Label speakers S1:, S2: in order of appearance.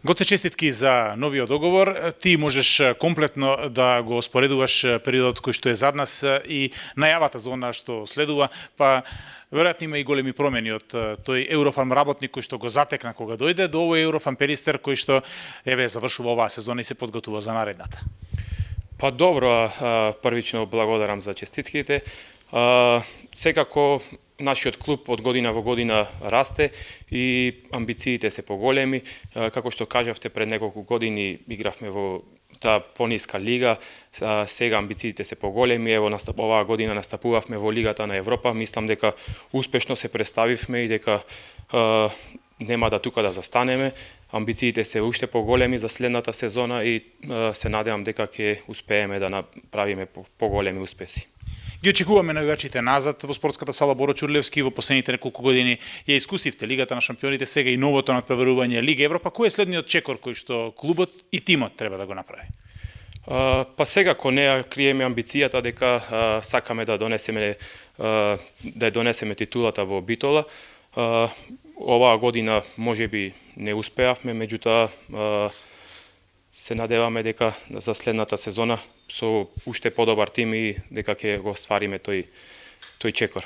S1: Гоце честитки за новиот договор. Ти можеш комплетно да го споредуваш периодот кој што е зад нас и најавата за она што следува, па веројатно има и големи промени од тој Еврофарм работник кој што го затекна кога дојде до овој Еврофарм Перистер кој што завршува оваа сезона и се подготвува за наредната.
S2: Па добро, првично благодарам за честитките. Секако нашиот клуб од година во година расте и амбициите се поголеми. Како што кажавте, пред неколку години игравме во таа пониска лига, сега амбициите се поголеми. Ево, оваа година настапувавме во Лигата на Европа. Мислам дека успешно се представивме и дека нема да тука да застанеме. Амбициите се уште поголеми за следната сезона и се надевам дека ќе успееме да направиме поголеми успеси.
S1: Ги очекуваме навивачите назад во спортската сала Боро Ќурлевски. Во последните неколку години ја искусивте Лигата на шампионите, сега и новото надпреварување Лига Европа. Кој е следниот чекор кој што клубот и тимот треба да го направи?
S2: Па сега не криеме амбицијата дека сакаме да донесеме титулата во Битола. Оваа година можеби не успеавме, меѓутоа се надеваме дека за следната сезона со уште подобар тим и дека ќе го ствариме тој чекор.